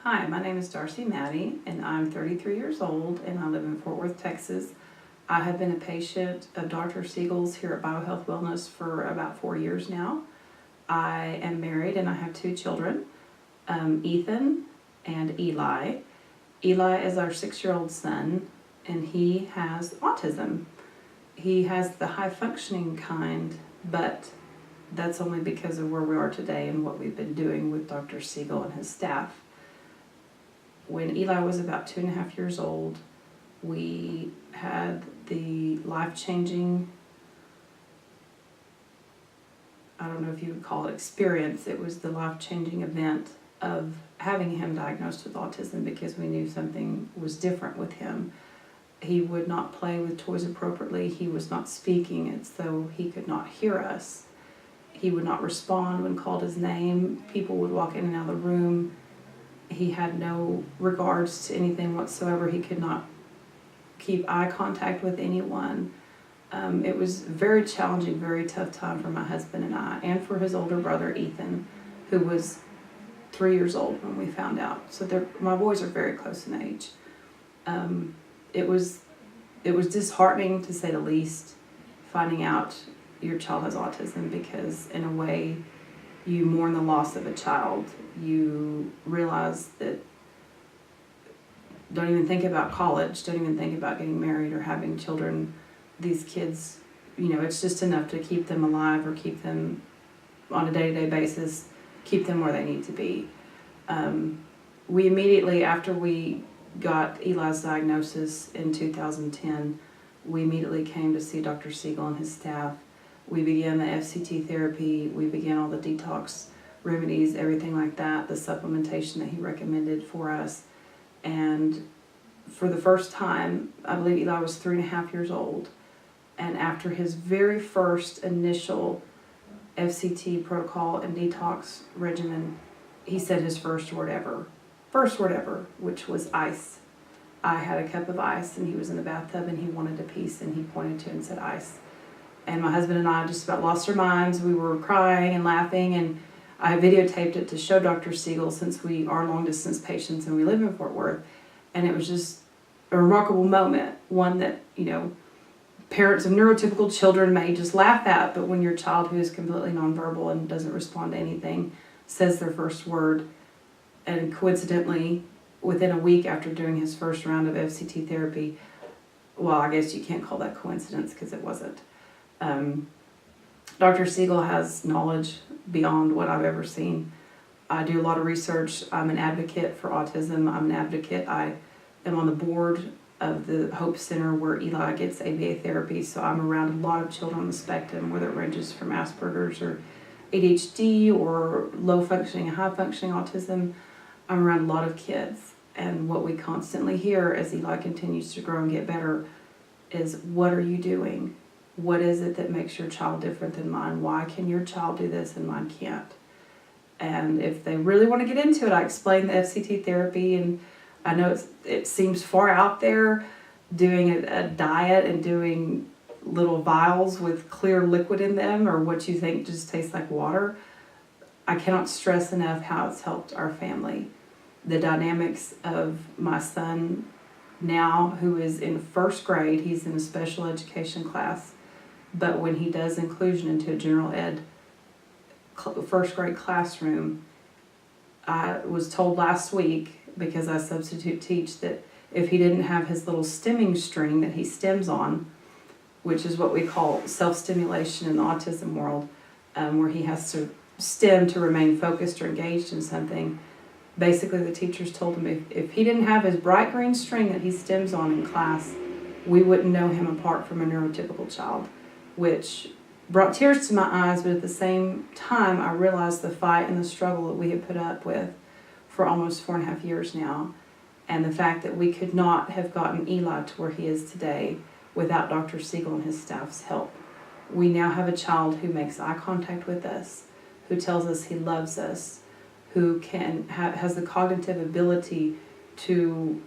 Hi, my name is Darcy Maddie, and I'm 33 years old, and I live in Fort Worth, Texas. I have been a patient of Dr. Siegel's here at BioHealth Wellness for about 4 years now. I am married and I have 2 children, Ethan and Eli. Eli is our 6-year-old son, and he has autism. He has the high functioning kind, but that's only because of where we are today and what we've been doing with Dr. Siegel and his staff. When Eli was about 2.5 years old, we had the life-changing, I don't know if you would call it experience, it was the life-changing event of having him diagnosed with autism because we knew something was different with him. He would not play with toys appropriately. He was not speaking as though he could not hear us. He would not respond when called his name. People would walk in and out of the room. He had no regards to anything whatsoever. He could not keep eye contact with anyone. It was very challenging, very tough time for my husband and I, and for his older brother, Ethan, who was 3 years old when we found out. So my boys are very close in age. It was disheartening, to say the least, finding out your child has autism, because in a way you mourn the loss of a child. You realize that, don't even think about college, don't even think about getting married or having children. These kids, it's just enough to keep them alive or keep them on a day-to-day basis, keep them where they need to be. We immediately, after we got Eli's diagnosis in 2010, we immediately came to see Dr. Siegel and his staff. We began the FCT therapy, we began all the detox remedies, everything like that, the supplementation that he recommended for us. And for the first time, I believe Eli was 3.5 years old, and after his very first initial FCT protocol and detox regimen, he said his first word ever, which was ice. I had a cup of ice, and he was in the bathtub, and he wanted a piece, and he pointed to it and said ice. And my husband and I just about lost our minds. We were crying and laughing, and I videotaped it to show Dr. Siegel, since we are long-distance patients and we live in Fort Worth. And it was just a remarkable moment, one that, parents of neurotypical children may just laugh at, but when your child, who is completely nonverbal and doesn't respond to anything, says their first word, and coincidentally, within a week after doing his first round of FCT therapy, well, I guess you can't call that coincidence because it wasn't. Dr. Siegel has knowledge beyond what I've ever seen. I do a lot of research. I'm an advocate for autism. I'm an advocate. I am on the board of the Hope Center where Eli gets ABA therapy, so I'm around a lot of children on the spectrum, whether it ranges from Asperger's or ADHD or low functioning and high functioning autism. I'm around a lot of kids, and what we constantly hear as Eli continues to grow and get better is, what are you doing? What is it that makes your child different than mine? Why can your child do this and mine can't? And if they really want to get into it, I explain the FCT therapy, and I know it seems far out there, doing a diet and doing little vials with clear liquid in them, or what you think just tastes like water. I cannot stress enough how it's helped our family. The dynamics of my son now, who is in 1st grade, he's in a special education class, but when he does inclusion into a general ed 1st grade classroom, I was told last week, because I substitute teach, that if he didn't have his little stemming string that he stems on, which is what we call self-stimulation in the autism world, where he has to stem to remain focused or engaged in something. Basically, the teachers told him if he didn't have his bright green string that he stems on in class, we wouldn't know him apart from a neurotypical child, which brought tears to my eyes, but at the same time, I realized the fight and the struggle that we had put up with for almost 4.5 years now, and the fact that we could not have gotten Eli to where he is today without Dr. Siegel and his staff's help. We now have a child who makes eye contact with us, who tells us he loves us, who has the cognitive ability to,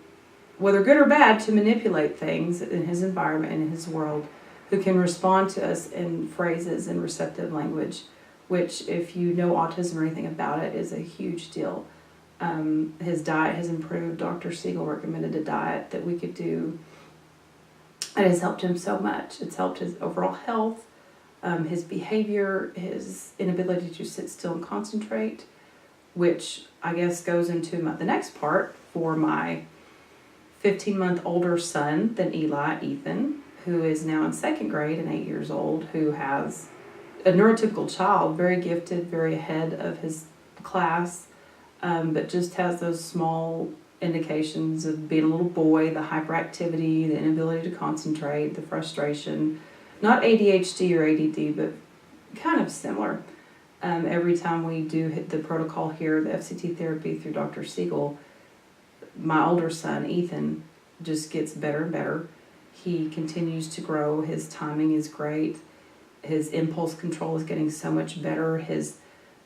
whether good or bad, to manipulate things in his environment and in his world, who can respond to us in phrases and receptive language, which, if you know autism or anything about it, is a huge deal. His diet has improved. Dr. Siegel recommended a diet that we could do. It has helped him so much. It's helped his overall health, his behavior, his inability to sit still and concentrate, which I guess goes into the next part for my 15-month older son than Eli, Ethan, who is now in second grade and 8 years old, who has a neurotypical child, very gifted, very ahead of his class, but just has those small indications of being a little boy, the hyperactivity, the inability to concentrate, the frustration. Not ADHD or ADD, but kind of similar. Every time we do hit the protocol here, the FCT therapy through Dr. Siegel, my older son, Ethan, just gets better and better. He continues to grow. His timing is great. His impulse control is getting so much better. His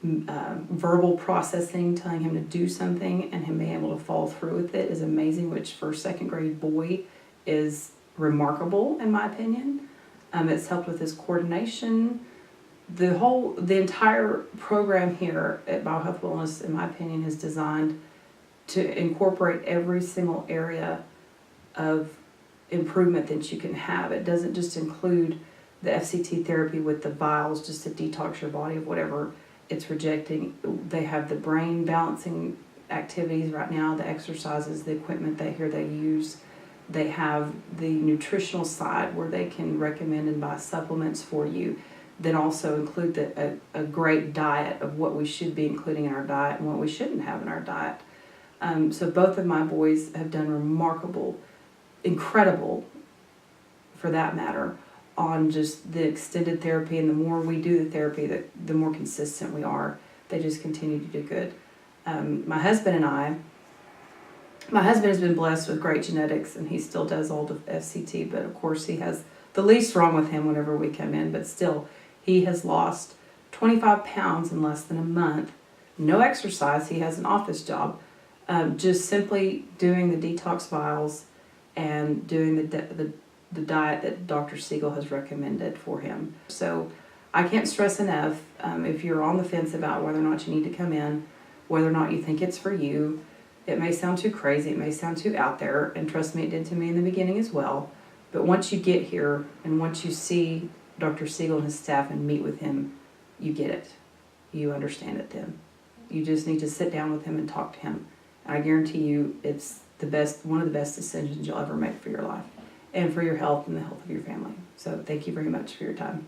verbal processing, telling him to do something and him being able to follow through with it is amazing, which for a second grade boy is remarkable in my opinion. It's helped with his coordination. The entire program here at BioHealth Wellness, in my opinion, is designed to incorporate every single area of improvement that you can have. It doesn't just include the FCT therapy with the vials just to detox your body of whatever it's rejecting. They have the brain balancing activities right now, the exercises, the equipment they use. They have the nutritional side where they can recommend and buy supplements for you that also include a great diet of what we should be including in our diet and what we shouldn't have in our diet. So both of my boys have done remarkable, incredible, for that matter, on just the extended therapy, and the more we do the therapy, the more consistent we are. They just continue to do good. My husband has been blessed with great genetics, and he still does all the FCT, but of course he has the least wrong with him whenever we come in, but still, he has lost 25 pounds in less than a month. No exercise, he has an office job. Just simply doing the detox vials and doing the diet that Dr. Siegel has recommended for him. So I can't stress enough, if you're on the fence about whether or not you need to come in, whether or not you think it's for you, it may sound too crazy, it may sound too out there, and trust me, it did to me in the beginning as well. But once you get here and once you see Dr. Siegel and his staff and meet with him, you get it. You understand it then. You just need to sit down with him and talk to him. I guarantee you it's one of the best decisions you'll ever make for your life and for your health and the health of your family. So thank you very much for your time.